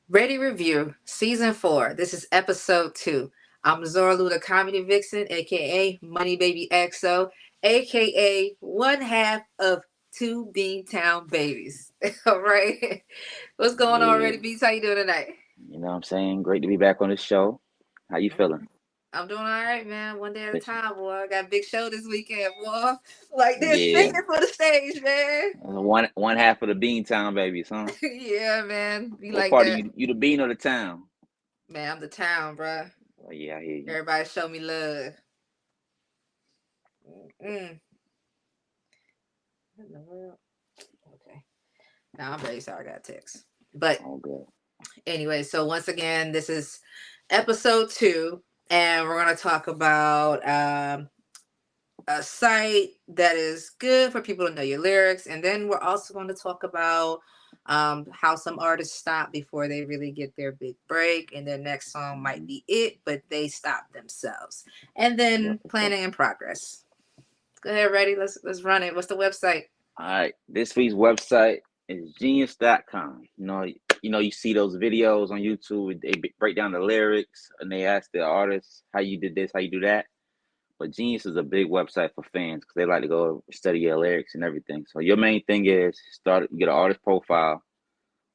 Reddy Review Season 4. This is Episode 2. I'm Zorlu, the Comedy Vixen, aka Money Baby XO, aka one half of two Beantown babies. All right. What's going on, Yeah, Reddy Beats? How you doing tonight? you know what I'm saying? Great to be back on the show. How you feeling? I'm doing all right, man. One day at a Listen, time, boy. I got a big show this weekend, boy. Like this, yeah, singing for the stage, man. one half of the Beantown babies, huh? Yeah, man. Be What like part of that. you the bean or the town? Man, I'm the town, bruh. Oh yeah, I hear you. Everybody show me love. Mm. What in the world? Okay. Now I'm very sorry I got a text. But All good. anyway, so once again, this is episode 2, and we're going to talk about a site that is good for people to know your lyrics. And then we're also going to talk about how some artists stop before they really get their big break, and their next song might Hmm. be it, but they stop themselves. And Yeah, then for sure. planning in progress. Go ahead, ready. Let's run it. What's the website? All right, this week's website is genius.com. You see those videos on YouTube. They break down the lyrics and they ask the artists how you did this, how you do that. But Genius is a big website for fans because they like to go study your lyrics and everything. So your main thing is get an artist profile,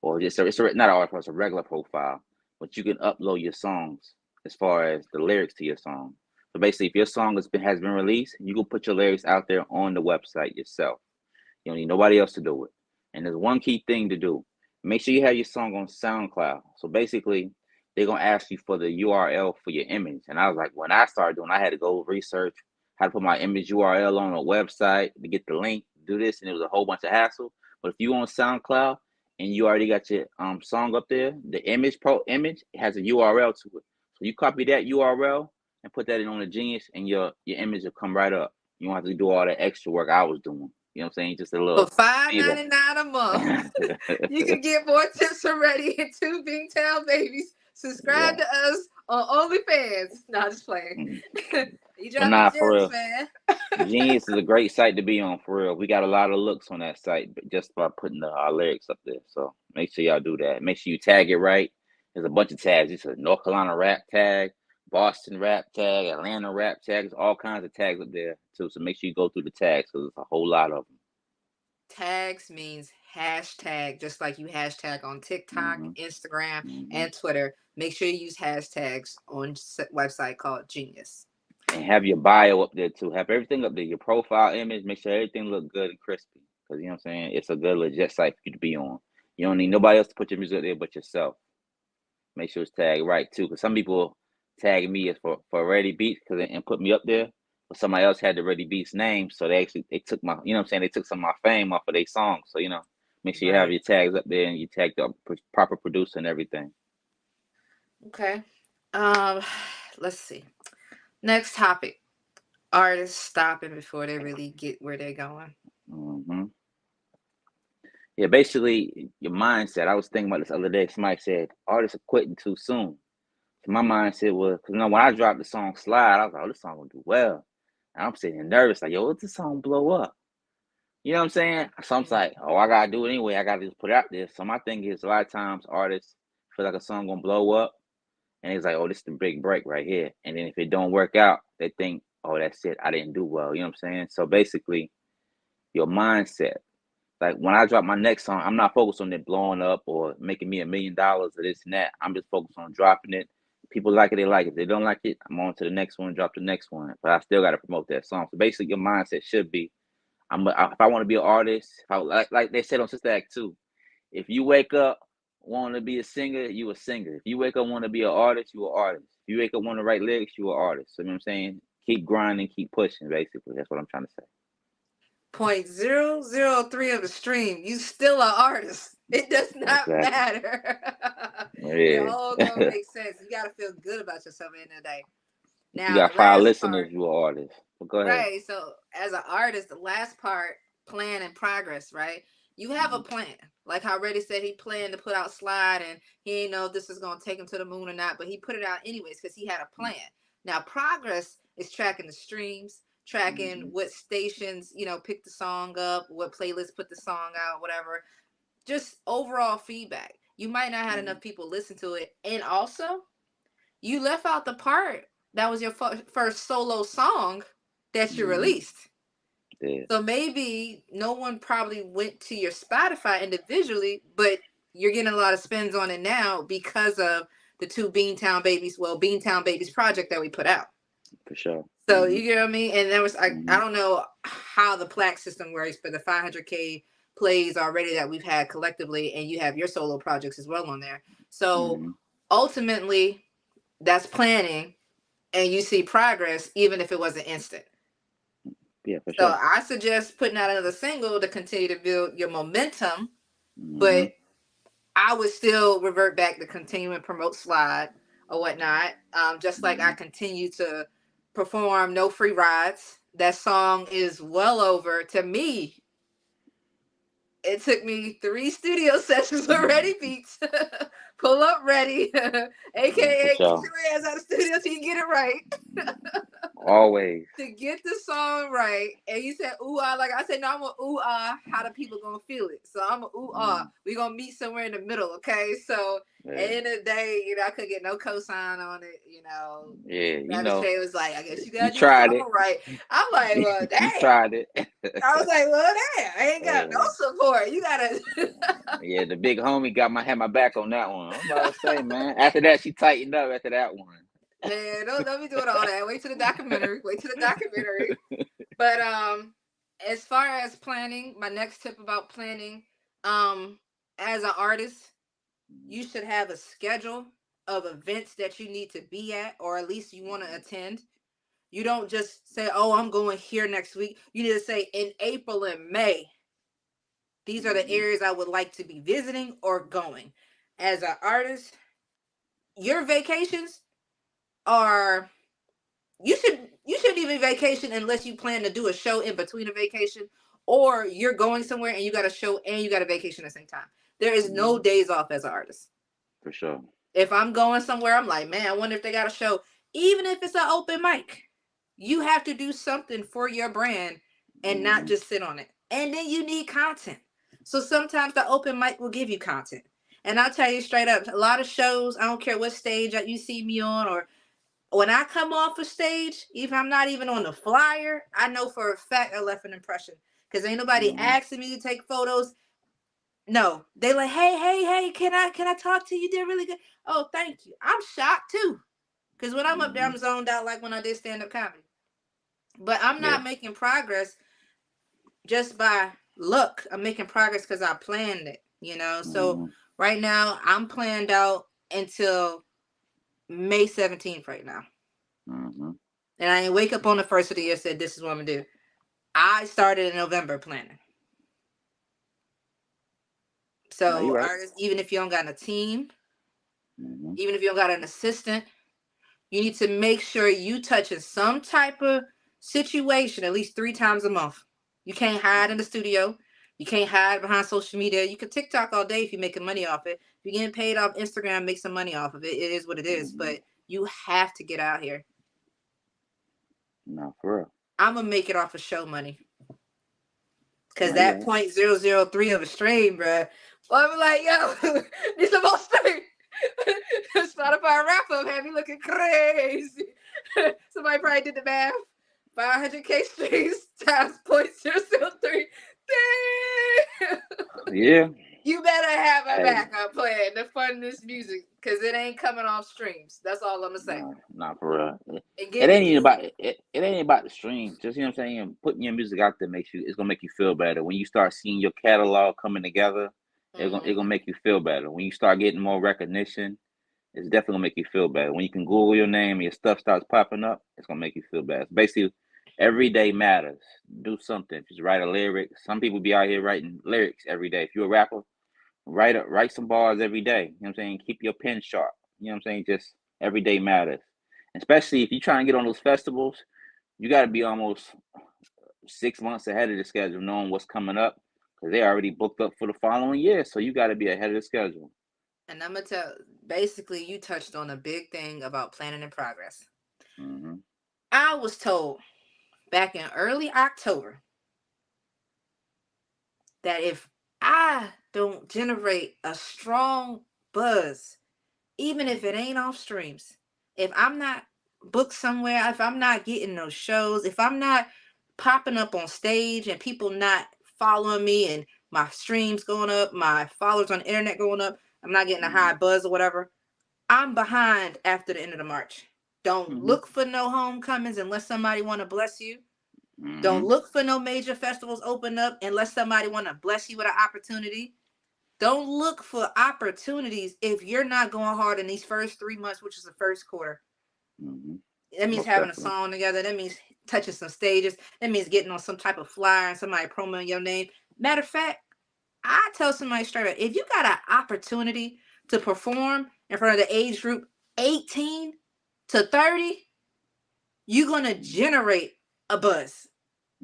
or just not an artist profile, it's a regular profile, but you can upload your songs as far as the lyrics to your song. So basically, if your song has been released, you can put your lyrics out there on the website yourself. You don't need nobody else to do it. And there's one key thing to do. Make sure you have your song on SoundCloud. So basically, they're gonna ask you for the URL for your image. And I was like, when I started doing, I had to go research how to put my image URL on a website to get the link, do this, and it was a whole bunch of hassle. But if you on SoundCloud and you already got your song up there, the image has a URL to it. So you copy that URL and put that in on the Genius, and your image will come right up. You don't have to do all that extra work I was doing. You know what I'm saying? Just a For little five speed. ninety nine a month, you can get more tips from Ready and two Bingtown babies. Subscribe Yeah. to us on OnlyFans. Nah, just playing. Mm. You But dropping nah, for gems, real. man. Genius is a great site to be on for real. We got a lot of looks on that site just by putting our lyrics up there. So make sure y'all do that. Make sure you tag it right. There's a bunch of tags. It's a North Carolina rap tag, Boston rap tag, Atlanta rap tags, all kinds of tags up there too. So make sure you go through the tags because there's a whole lot of Tags means hashtag, just like you hashtag on TikTok, them. Instagram, Hmm. and Twitter. Make sure you use hashtags on website called Genius. And have your bio up there too. Have everything up there. Your profile image. Make sure everything look good and crispy. Because you know what I'm saying. It's a good legit site for you to be on. You don't need nobody else to put your music up there but yourself. Make sure it's tagged right too. Because some people tag me as for Ready Beats and put me up there. But somebody else had the Ready Beats name, so they took my what I'm saying, they took some of my fame off of their songs. So make sure you have Right. your tags up there and you tag the proper producer and everything. Okay. Um, let's see. Next topic. Artists stopping before they really get where they're going. Hmm. Yeah, basically your mindset. I was thinking about this the other day. Somebody said artists are quitting too soon. So my mindset was, because when I dropped the song Slide, I was like, oh, this song gonna do well. And I'm sitting there nervous, like, yo, let this song blow up. You know what I'm saying? So I'm like, oh, I gotta do it anyway. I gotta just put it out there. So my thing is, a lot of times artists feel like a song gonna blow up, and it's like, oh, this is the big break right here. And then if it don't work out, they think, oh, that's it. I didn't do well. You know what I'm saying? So basically, your mindset. Like when I drop my next song, I'm not focused on it blowing up or making me $1 million or this and that. I'm just focused on dropping it. People like it, they like it. If they don't like it, I'm on to the next one, drop the next one. But I still got to promote that song. So basically, your mindset should be, if I want to be an artist, if I, like they said on Sister Act 2, if you wake up want to be a singer, you a singer. If you wake up want to be an artist, you an artist. If you wake up want to write lyrics, you an artist. So, you know what I'm saying? Keep grinding, keep pushing. Basically, that's what I'm trying to say. 0.003 of a stream. You still an artist. It does not Exactly. matter. It Yeah. all gonna make sense. You gotta feel good about yourself at the end of the day. If you Now the got five last listeners, part, you an artist. But go ahead. right? So as an artist, the last part, plan and progress, right? You have a Mhm. plan. Like how Reddy said, he planned to put out Slide, and he didn't know if this was gonna take him to the moon or not, but he put it out anyways because he had a plan. Now progress is tracking the streams, tracking Mhm. what stations pick the song up, what playlist put the song out, whatever. Just overall feedback. you might not have Mm-hmm. enough people listen to it. And also, you left out the part that was your first solo song that you Mm-hmm. released. Yeah, So maybe no one probably went to your Spotify individually, but you're getting a lot of spins on it now because of the two Beantown Babies project that we put out. for sure. So Mm-hmm. you get what I mean? And there was I Mm-hmm. don't know how the plaque system works, but the 500K plays already that we've had collectively, and you have your solo projects as well on there. So Mm-hmm. ultimately, that's planning, and you see progress even if it wasn't instant. Yeah, for So sure. I suggest putting out another single to continue to build your momentum, Mm-hmm. but I would still revert back to continuing promote slide or whatnot. Just like I Mm-hmm. continue to perform No Free Rides. That song is well over, to me, it took me 3 studio sessions with Reddy Beats. Pull up Reddy, For aka get sure. your ass out of the studio so you can get it right. Always. To get the song right, and you said ooh ah, like I said, no, I'm a ooh ah. How the people gonna feel it? So I'm a ooh ah. Mm, We gonna meet somewhere in the middle, okay? So at yeah. the end of the day, I couldn't get no cosign on it. Yeah. Travis J was like, I guess you You gotta do the tried it. song right. I'm like, well, You damn. tried it. I was like, well, damn. I ain't got no uh, support. You gotta. yeah, the big homie had my back on that one. I'm about to say, man. After that, she tightened up after that one. Man, don't be doing all that. Wait till the documentary. Wait till the documentary. But as far as planning, my next tip about planning, um, as an artist, you should have a schedule of events that you need to be at, or at least you want to attend. You don't just say, "Oh, I'm going here next week." You need to say, "In April and May, these are the Mm-hmm. areas I would like to be visiting or going." As an artist, your vacations are you shouldn't even vacation unless you plan to do a show in between a vacation, or you're going somewhere and you got a show and you got a vacation at the same time. There is no Mm-hmm. days off as an artist. For sure. If I'm going somewhere, I'm like, man, I wonder if they got a show. Even if it's an open mic, you have to do something for your brand and not Mm-hmm. just sit on it. And then you need content. So sometimes the open mic will give you content. And I'll tell you straight up, a lot of shows, I don't care what stage that you see me on, or when I come off a stage, if I'm not even on the flyer, I know for a fact I left an impression. Because ain't nobody Mm-hmm. asking me to take photos. No, they like, hey, can I talk to you? You did really good. Oh, thank you. I'm shocked too. Because when I'm up there, Mm-hmm. I'm zoned out like when I did stand up comedy. But I'm Yeah. not making progress just by luck. I'm making progress because I planned it. So Mm-hmm. right now, I'm planned out until May 17th right now. Mm-hmm. And I didn't wake up on the first of the year and said, this is what I'm going to do. I started in November planning. No, you're So right. artists, even if you don't got a team, Mm-hmm. even if you don't got an assistant, you need to make sure you touching some type of situation at least 3 times a month. You can't hide in the studio. You can't hide behind social media. You can TikTok all day if you're making money off it. If you're getting paid off Instagram, make some money off of it. It is what it is. Mm-hmm. But you have to get out here. No, for real. I'm gonna make it off of show money. Cause No, you're that right. 0.003 of a stream, bruh. Well, I'm like, yo, need some more stream. Spotify wrap up have you looking crazy. Somebody probably did the math. 500K streams times 0.003. Damn. Yeah. You better have a Hey. backup plan to fund this music, cause it ain't coming off streams. That's all I'm gonna say. No, not for real. And It give ain't me even you. about it ain't about the stream. Just you know what I'm saying. Putting your music out there makes you. It's gonna make you feel better when you start seeing your catalog coming together. Mm-hmm. It's gonna make you feel better when you start getting more recognition. It's definitely gonna make you feel better when you can Google your name and your stuff starts popping up. It's gonna make you feel better. Basically, every day matters. Do something. Just write a lyric. Some people be out here writing lyrics every day. If you're a rapper, write some bars every day. You know what I'm saying? Keep your pen sharp. You know what I'm saying? Just every day matters. Especially if you're trying to get on those festivals, you got to be almost 6 months ahead of the schedule, knowing what's coming up, because they already booked up for the following year. So you got to be ahead of the schedule. And I'm gonna tell. Basically, you touched on a big thing about planning and progress. Hmm. I was told back in early October that if I don't generate a strong buzz, even if it ain't off streams. If I'm not booked somewhere, if I'm not getting those shows, if I'm not popping up on stage and people not following me and my streams going up, my followers on the internet going up, I'm not getting a high buzz or whatever, I'm behind after the end of the march. Don't Mm-hmm. look for no homecomings unless somebody want to bless you. Mm-hmm. Don't look for no major festivals open up unless somebody want to bless you with an opportunity. Don't look for opportunities if you're not going hard in these first 3 months, which is the first quarter. Mm-hmm. That means Most having a definitely. song together. That means touching some stages. That means getting on some type of flyer and somebody promoting your name. Matter of fact, I tell somebody straight up, if you got an opportunity to perform in front of the age group 18 to 30, you're going to generate a buzz.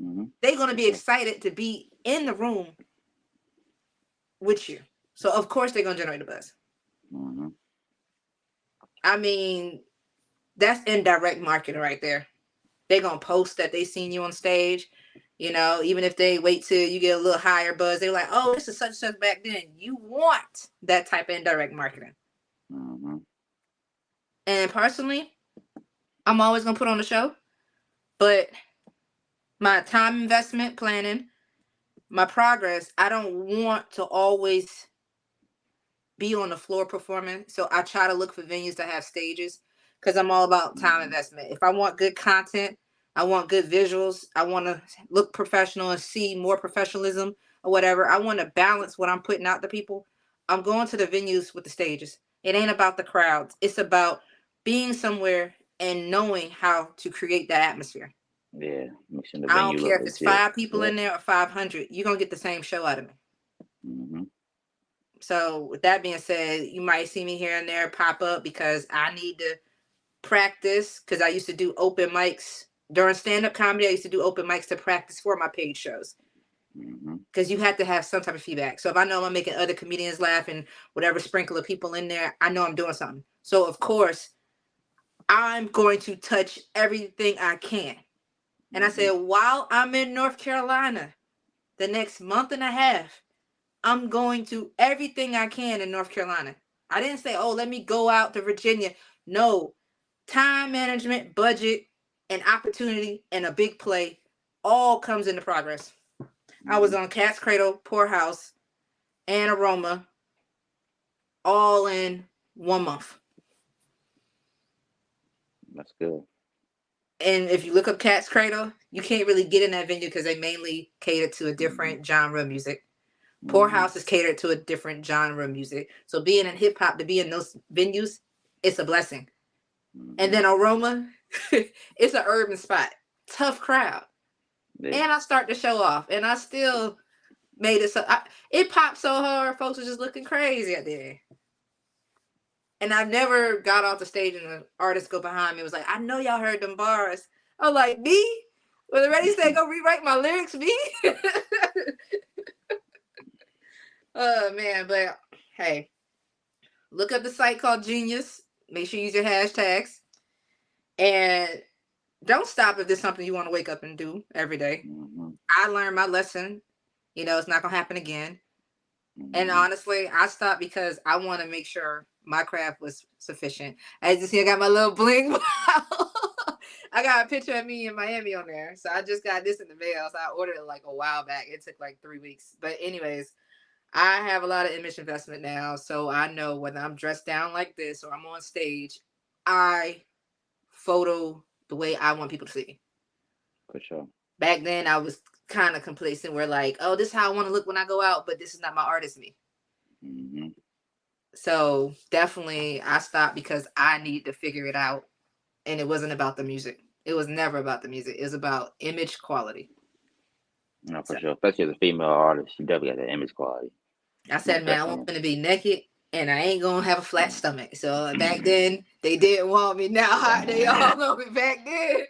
Mm-hmm. They're going to For be sure. excited to be in the room with you. So, of course, they're going to generate a buzz. Mm-hmm. I mean, that's indirect marketing right there. They're going to post that they seen you on stage. You know, even if they wait till you get a little higher buzz, they're like, oh, this is such and such back then. You want that type of indirect marketing. Mm-hmm. And personally, I'm always going to put on the show. But my time investment planning, my progress, I don't want to always be on the floor performing. So I try to look for venues that have stages because I'm all about time investment. If I want good content, I want good visuals, I want to look professional and see more professionalism or whatever. I want to balance what I'm putting out to people. I'm going to the venues with the stages. It ain't about the crowds. It's about being somewhere and knowing how to create that atmosphere. Yeah, make sure the I don't venue care look if it's legit. 5 people Yep. in there or 500. You're going to get the same show out of me. Mm-hmm. So with that being said, you might see me here and there pop up because I need to practice, because I used to do open mics during stand-up comedy. I used to do open mics to practice for my paid shows Mm-hmm. because you have to have some type of feedback. So if I know I'm making other comedians laugh and whatever sprinkle of people in there, I know I'm doing something. So of course, I'm going to touch everything I can. And I Mm-hmm. said, while I'm in North Carolina, the next month and a half, I'm going to everything I can in North Carolina. I didn't say, oh, let me go out to Virginia. No, time management, budget, and opportunity and a big play all comes into progress. I Mm-hmm. was on Cat's Cradle, Poorhouse, and Aroma all in 1 month. That's good. And if you look up Cat's Cradle, you can't really get in that venue because they mainly cater to a Mm-hmm. different genre of music. Mm-hmm. Poorhouse is catered to a different genre of music. So being in hip hop, to be in those venues, it's a blessing. Mm-hmm. And then Aroma, it's an urban spot. Tough crowd. Yeah. And I start to show off. And I still made it so it popped so hard, folks were just looking crazy out there. And I never got off the stage and the artist go behind me was like, I know y'all heard them bars. I was like, me? When the Reddy said go rewrite my lyrics, me? Oh man, but hey, look up the site called Genius. Make sure you use your hashtags. And don't stop if there's something you want to wake up and do every day. Mm-hmm. I learned my lesson. You know, it's not going to happen again. And Mm-hmm. honestly, I stopped because I want to make sure my craft was sufficient. As you see, I got my little bling. I got a picture of me in Miami on there. So I just got this in the mail. So I ordered it like a while back. It took like 3 weeks. But anyways, I have a lot of image investment now. So I know whether I'm dressed down like this or I'm on stage, I photo the way I want people to see me. For sure. Back then, I was kind of complacent where like, oh, this is how I want to look when I go out, but this is not my artist me. Mm-hmm. So definitely I stopped because I need to figure it out. And it wasn't about the music. It was never about the music. It was about image quality. No, for So sure. Especially as a female artist, you definitely got that image quality. I said, Most man, I want definitely. to be naked and I ain't gonna have a flat stomach. So back then they didn't want me. Now they all know me back then.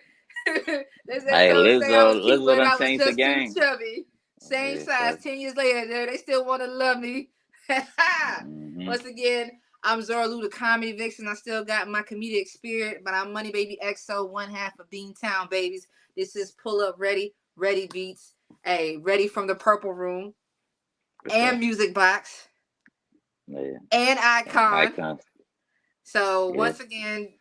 They said Hey, so say I was cute Lizzo when done I was changed the just too game. chubby. Same Yeah, size, so. 10 years later, they still want to love me. Mm-hmm. Once again, I'm Zora Lou, the comedy vixen. I still got my comedic spirit, but I'm Money Baby XO, one half of Beantown Babies. This is Pull Up Ready, Ready Beats. Hey, Ready from the Purple Room. For and sure. Music Box Yeah. and And Icon. icons. So Yeah. once again,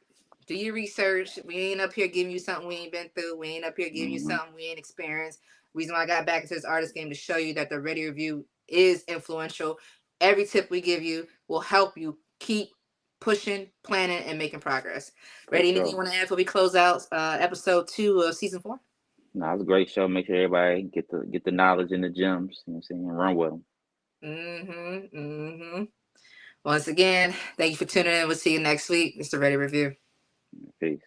do your research. We ain't up here giving you something we ain't been through. We ain't up here giving you Mm-hmm. something we ain't experienced. Reason why I got back into this artist game to show you that the Ready Review is influential. Every tip we give you will help you keep pushing, planning, and making progress. For Ready? Anything sure. you want to add before we close out episode 2 of season 4? No, it's a great show. Make sure everybody get the knowledge and the gems. You know what I'm saying? And run with them. Mm-hmm. Mm-hmm. Once again, thank you for tuning in. We'll see you next week. It's the Ready Review. Peace.